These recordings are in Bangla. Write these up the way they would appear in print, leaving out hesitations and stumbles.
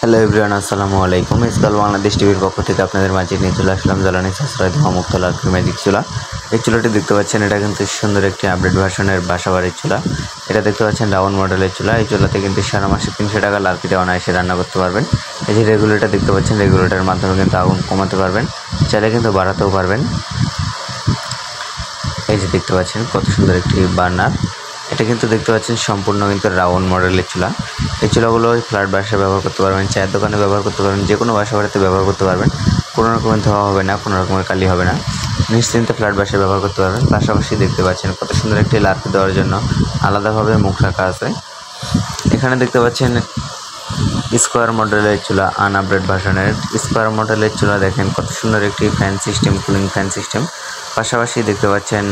হ্যালো এভরিওয়ান, আসসালামু আলাইকুম। ইসকাল বাংলাদেশ টিভির পক্ষ থেকে আপনাদের মাঝে নিয়ে চলে আসলাম জ্বালানি সাশ্রয় ধোঁয়ামুক্ত লাকড়ি ম্যাজিক চুলা। এই চুলাটি দেখতে পাচ্ছেন, এটা কিন্তু সুন্দর একটি আপডেট ভার্সনের বাসাবাড়ির চুলা। এটা দেখতে পাচ্ছেন রাউন্ড মডেলের চুলা। এই চুলাতে কিন্তু সারা মাসে 300 টাকা লাকড়িতে অনায়াসে রান্না করতে পারবেন। এই যে রেগুলেটর দেখতে পাচ্ছেন, রেগুলেটরের মাধ্যমে কিন্তু আগুন কমাতে পারবেন, চাইলে কিন্তু বাড়াতেও পারবেন। এই যে দেখতে পাচ্ছেন কত সুন্দর একটি বার্নার। এটা কিন্তু দেখতে পাচ্ছেন সম্পূর্ণ কিন্তু রাউন্ড মডেলের চুলা। এই চুলাগুলো ফ্ল্যাট বাসায় ব্যবহার করতে পারবেন, চায়ের দোকানে ব্যবহার করতে পারবেন, যে কোনো বাসা বাড়িতে ব্যবহার করতে পারবেন। কোনো রকমের ধোঁয়া হবে না, কোনো রকমের কালি হবে না, নিশ্চিন্তে ফ্ল্যাট বাসায় ব্যবহার করতে পারবেন। পাশাপাশি দেখতে পাচ্ছেন কত সুন্দর একটি লাকড়ি দেওয়ার জন্য আলাদাভাবে মুখ রাখা আছে। এখানে দেখতে পাচ্ছেন স্কোয়ার মডেলের চুলা, আনআপডেট ভার্সনের স্কোয়ার মডেলের চুলা। দেখেন কত সুন্দর একটি fan system, cooling fan system. পাশাপাশি দেখতে পাচ্ছেন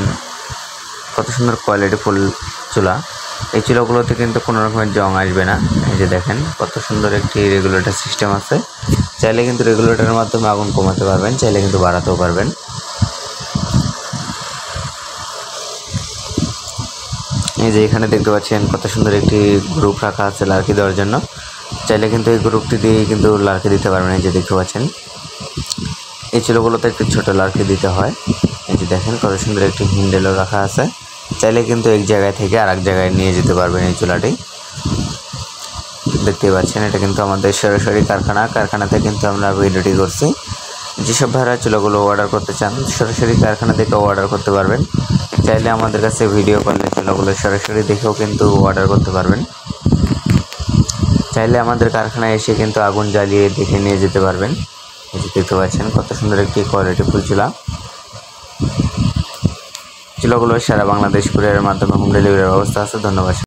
কত সুন্দর কোয়ালিটি ফুল চুলা। এই চুলাগুলোতে কিন্তু কোনো রকমের জং আসবে না। এই যে দেখেন কত সুন্দর একটি রেগুলেটর সিস্টেম আছে। চাইলে কিন্তু রেগুলেটরের মাধ্যমে আগুন কমাতে পারবেন, চাইলে কিন্তু বাড়াতেও পারবেন। এই যে এখানে দেখতে পাচ্ছেন কত সুন্দর একটি গ্রুপ রাখা আছে লাকড়ি দেওয়ার জন্য। চাইলে কিন্তু এই গ্রুপটি দিয়েই কিন্তু লাকড়ি দিতে পারবেন। এই যে দেখতে পাচ্ছেন এই চুলাগুলোতে একটু ছোটো লাকড়ি দিতে হয়। এই যে দেখেন কত সুন্দর একটি হ্যান্ডেলও রাখা আছে। চাইলে কিন্তু এক জায়গায় থেকে আরেক জায়গায় নিয়ে যেতে পারবেন। এই চুলাটি দেখতে পাচ্ছেন, এটা কিন্তু আমাদের সরাসরি কারখানাতে কিন্তু আমরা ভিডিওটি করছি। যেসব ভাইরা চুলাগুলো অর্ডার করতে চান, সরাসরি কারখানা থেকে অর্ডার করতে পারবেন। চাইলে আমাদের কাছে ভিডিও কলে চুলাগুলো সরাসরি দেখেও কিন্তু অর্ডার করতে পারবেন। চাইলে আমাদের কারখানায় এসে কিন্তু আগুন জ্বালিয়ে দেখে নিয়ে যেতে পারবেন। এই যে দেখতে পাচ্ছেন কত সুন্দর একটি কোয়ালিটি ফুল চুলা। চুলাগুলো সারা বাংলাদেশ কুরিয়ারের মাধ্যমে হোম ডেলিভারির ব্যবস্থা আছে। ধন্যবাদ।